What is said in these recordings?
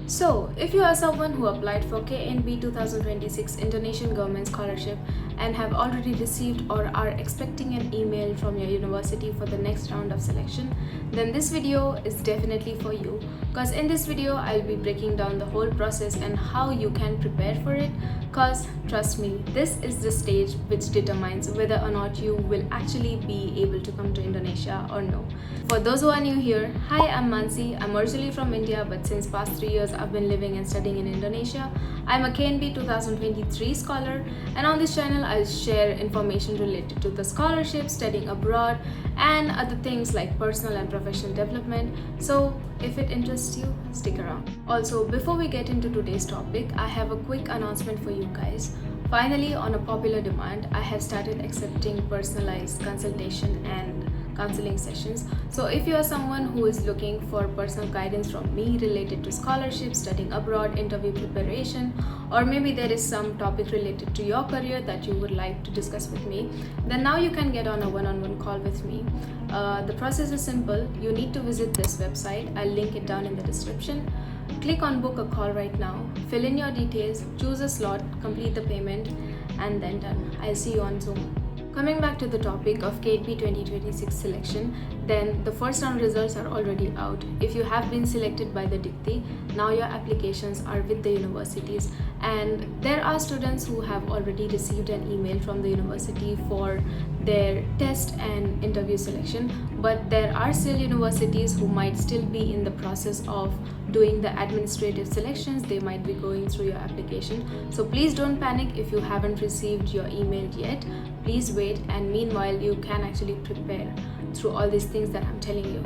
So, if you are someone who applied for KNB 2026 Indonesian Government Scholarship and have already received or are expecting an email from your university for the next round of selection, then this video is definitely for you, because in this video I'll be breaking down the whole process and how you can prepare for it, because trust me, this is the stage which determines whether or not you will actually be able to come to Indonesia or no. For those who are new here, hi, I'm Mansi. I'm originally from India, but since past 3 years I've been living and studying in Indonesia. I'm a KNB 2023 scholar, and on this channel I'll share information related to the scholarship, studying abroad, and other things like personal and professional development. So if it interests you, stick around. Also, before we get into today's topic, I have a quick announcement for you guys. Finally, on a popular demand, I have started accepting personalized consultation and counseling sessions. So if you are someone who is looking for personal guidance from me related to scholarship, studying abroad, interview preparation, or maybe there is some topic related to your career that you would like to discuss with me, then now you can get on a one-on-one call with me. The process is simple. You need to visit this website. I'll link it down in the description. Click on book a call right now, fill in your details, choose a slot, complete the payment, and then done. I'll see you on Zoom. Coming back to the topic of KNB 2026 selection, then the first round results are already out. If you have been selected by the Dikti, now your applications are with the universities, and there are students who have already received an email from the university for their test and interview selection, but there are still universities who might still be in the process of doing the administrative selections. They might be going through your application, so please don't panic if you haven't received your email yet. Please wait, and meanwhile you can actually prepare through all these things that I'm telling you.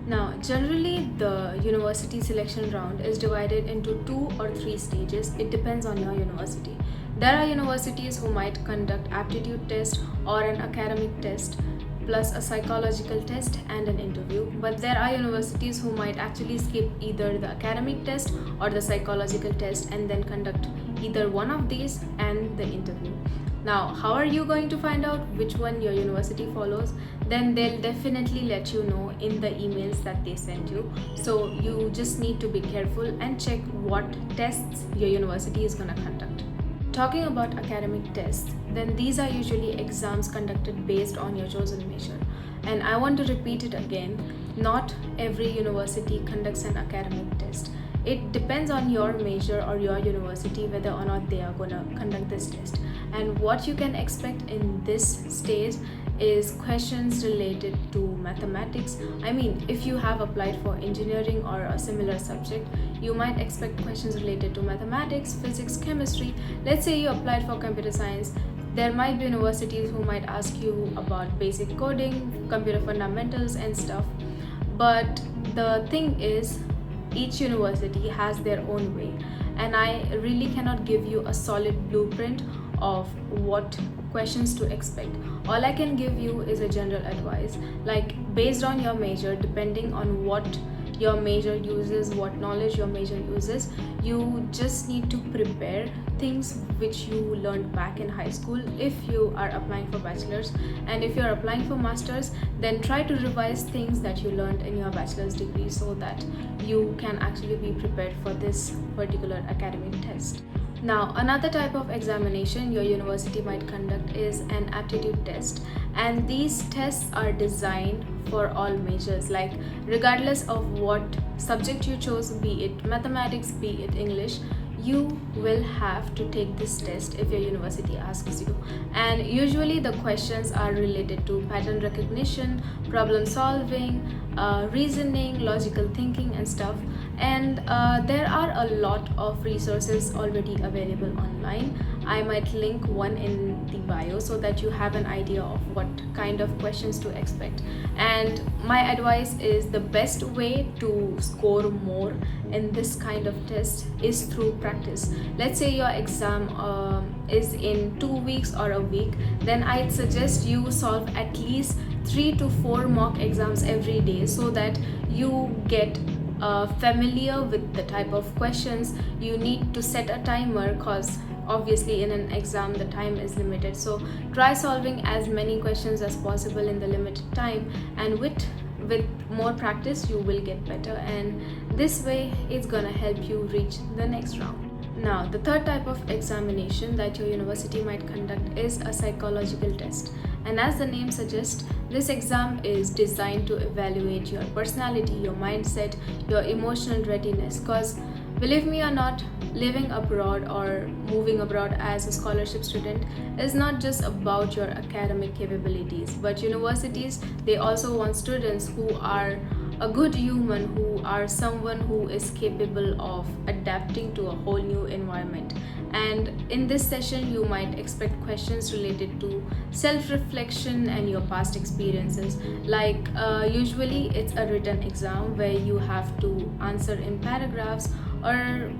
Now, generally the university selection round is divided into 2 or 3 stages. It depends on your university. There are universities who might conduct aptitude test or an academic test plus a psychological test and an interview, but there are universities who might actually skip either the academic test or the psychological test and then conduct either one of these and the interview. Now, how are you going to find out which one your university follows? Then they'll definitely let you know in the emails that they send you. So you just need to be careful and check what tests your university is going to conduct. Talking about academic tests, then these are usually exams conducted based on your chosen major. And I want to repeat it again, not every university conducts an academic test. It depends on your major or your university whether or not they are going to conduct this test. And what you can expect in this stage is questions related to mathematics. I mean, if you have applied for engineering or a similar subject, you might expect questions related to mathematics, physics, chemistry. Let's say you applied for computer science. There might be universities who might ask you about basic coding, computer fundamentals and stuff. But the thing is, each university has their own way, and I really cannot give you a solid blueprint of what questions to expect. All I can give you is a general advice, like based on your major, depending on what your major uses, what knowledge your major uses, you just need to prepare things which you learned back in high school if you are applying for bachelor's, and if you're applying for master's, then try to revise things that you learned in your bachelor's degree so that you can actually be prepared for this particular academic test. Now, another type of examination your university might conduct is an aptitude test, and these tests are designed for all majors, like regardless of what subject you chose, be it mathematics, be it English, you will have to take this test if your university asks you. And usually the questions are related to pattern recognition, problem solving, reasoning, logical thinking and stuff. And there are a lot of resources already available online. I might link one in the bio so that you have an idea of what kind of questions to expect. And my advice is the best way to score more in this kind of test is through practice. Let's say your exam is in 2 weeks or a week, then I'd suggest you solve at least 3 to 4 mock exams every day so that you get familiar with the type of questions. You need to set a timer, because obviously in an exam the time is limited, so try solving as many questions as possible in the limited time, and with more practice you will get better, and This way, it's gonna help you reach the next round. Now, the third type of examination that your university might conduct is a psychological test. And as the name suggests, this exam is designed to evaluate your personality, your mindset, your emotional readiness. Because believe me or not, living abroad or moving abroad as a scholarship student is not just about your academic capabilities, but universities, they also want students who are a good human, who are someone who is capable of adapting to a whole new environment. And in this session, you might expect questions related to self-reflection and your past experiences. Like usually it's a written exam where you have to answer in paragraphs, or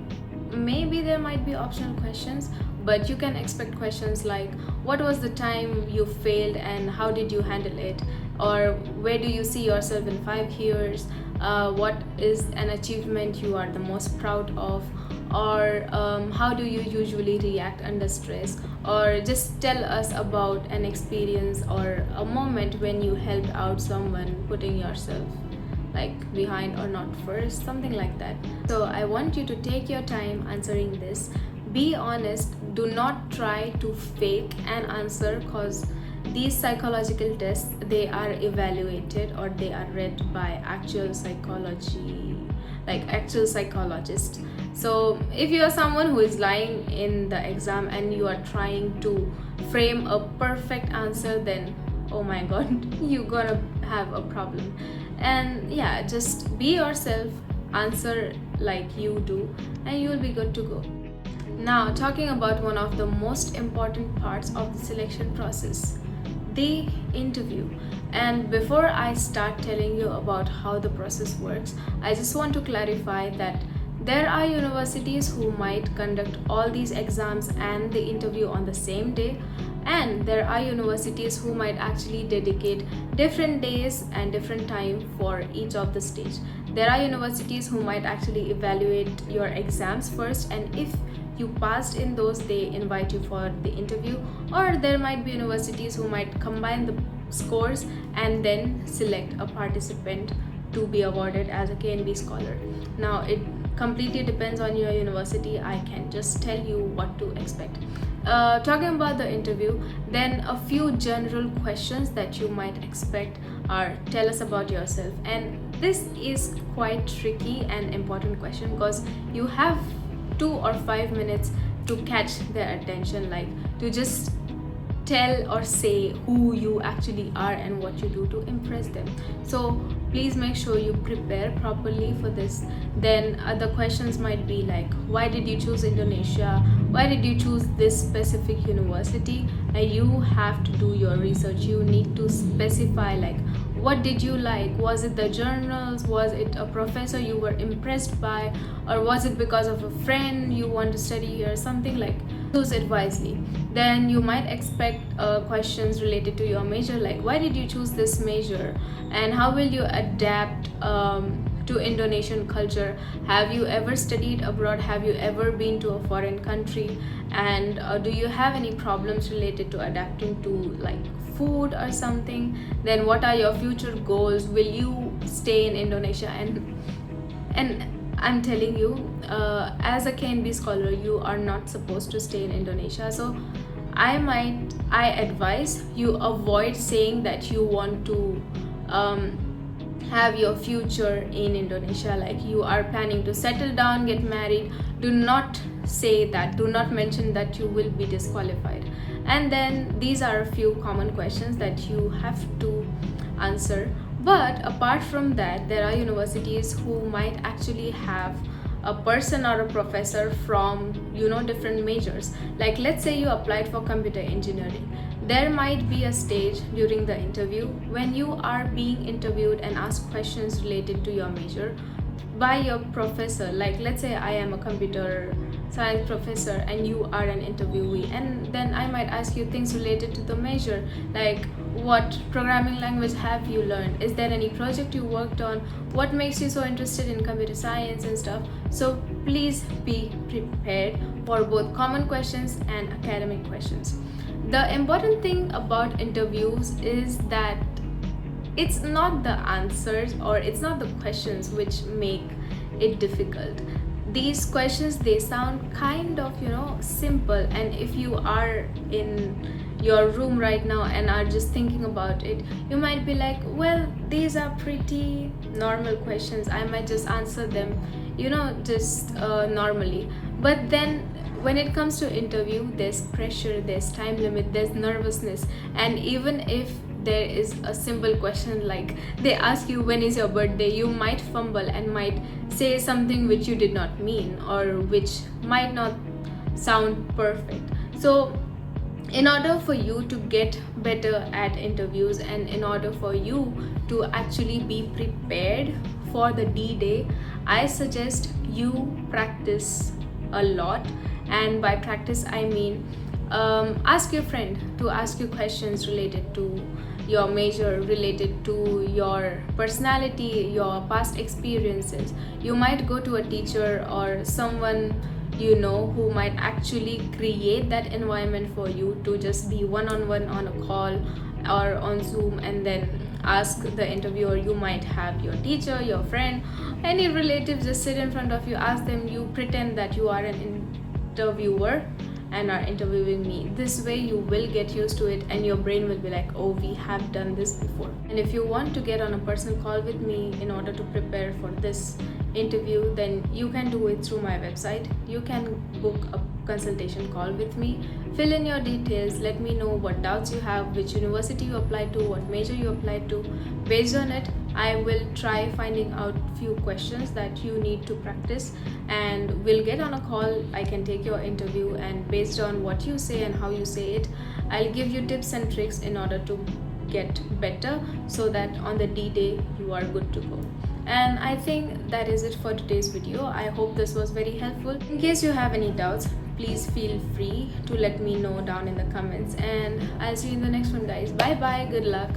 maybe there might be optional questions, but you can expect questions like what was the time you failed and how did you handle it, or where do you see yourself in 5 years, what is an achievement you are the most proud of, or how do you usually react under stress, or just tell us about an experience or a moment when you helped out someone, putting yourself like behind or not first, something like that. So I want you to take your time answering this. Be honest, do not try to fake an answer, because these psychological tests, they are evaluated or they are read by actual psychologists. So if you are someone who is lying in the exam and you are trying to frame a perfect answer, then oh my god, you're gonna have a problem. And yeah, just be yourself, answer like you do, and you will be good to go. Now, talking about one of the most important parts of the selection process, the interview. And before I start telling you about how the process works, I just want to clarify that there are universities who might conduct all these exams and the interview on the same day, and there are universities who might actually dedicate different days and different time for each of the stage. There are universities who might actually evaluate your exams first, and if you passed in those, they invite you for the interview. Or there might be universities who might combine the scores and then select a participant to be awarded as a KNB scholar. Now, it completely depends on your university. I can just tell you what to expect. Talking about the interview, then a few general questions that you might expect are: tell us about yourself. And this is quite tricky and important question, because you have 2 or 5 minutes to catch their attention, like to just tell or say who you actually are and what you do to impress them. So please make sure you prepare properly for this. Then other questions might be like, why did you choose Indonesia? Why did you choose this specific university? And you have to do your research. You need to specify like, what did you like? Was it the journals? Was it a professor you were impressed by? Or was it because of a friend you want to study here? Something like, choose it wisely. Then you might expect questions related to your major, like why did you choose this major? And how will you adapt to Indonesian culture? Have you ever studied abroad? Have you ever been to a foreign country? And do you have any problems related to adapting to like food or something? Then what are your future goals? Will you stay in Indonesia? And I'm telling you, as a KNB scholar, you are not supposed to stay in Indonesia. So I advise you avoid saying that you want to have your future in Indonesia, like you are planning to settle down, get married. Do not say that. Do not mention that. You will be disqualified. And then these are a few common questions that you have to answer. But apart from that, there are universities who might actually have a person or a professor from different majors. Like let's say you applied for computer engineering. There might be a stage during the interview when you are being interviewed and asked questions related to your major by your professor. Like let's say I am a computer science professor and you are an interviewee, and then I might ask you things related to the major, like what programming language have you learned? Is there any project you worked on? What makes you so interested in computer science and stuff? So please be prepared for both common questions and academic questions. The important thing about interviews is that it's not the answers or it's not the questions which make it difficult. These questions, they sound kind of simple, and if you are in your room right now and are just thinking about it, you might be like, well, these are pretty normal questions, I might just answer them just normally. But then when it comes to interview, there's pressure, there's time limit, there's nervousness. And even if there is a simple question like they ask you when is your birthday, you might fumble and might say something which you did not mean, or which might not sound perfect. So in order for you to get better at interviews, and in order for you to actually be prepared for the D-Day, I suggest you practice a lot. And by practice, I mean ask your friend to ask you questions related to your major, related to your personality, your past experiences. You might go to a teacher or someone who might actually create that environment for you to just be one-on-one on a call or on Zoom, and then ask the interviewer. You might have your teacher, your friend, any relative just sit in front of you, ask them, you pretend that you are an interviewer and are interviewing me. This way you will get used to it, and your brain will be like, oh, we have done this before. And if you want to get on a personal call with me in order to prepare for this interview, then you can do it through my website. You can book a consultation call with me, fill in your details, let me know what doubts you have, which university you applied to, what major you applied to. Based on it, I will try finding out few questions that you need to practice, and we'll get on a call. I can take your interview, and based on what you say and how you say it, I'll give you tips and tricks in order to get better, so that on the D-Day you are good to go. And I think that is it for today's video. I hope this was very helpful. In case you have any doubts, please feel free to let me know down in the comments, and I'll see you in the next one, guys. Bye bye, good luck.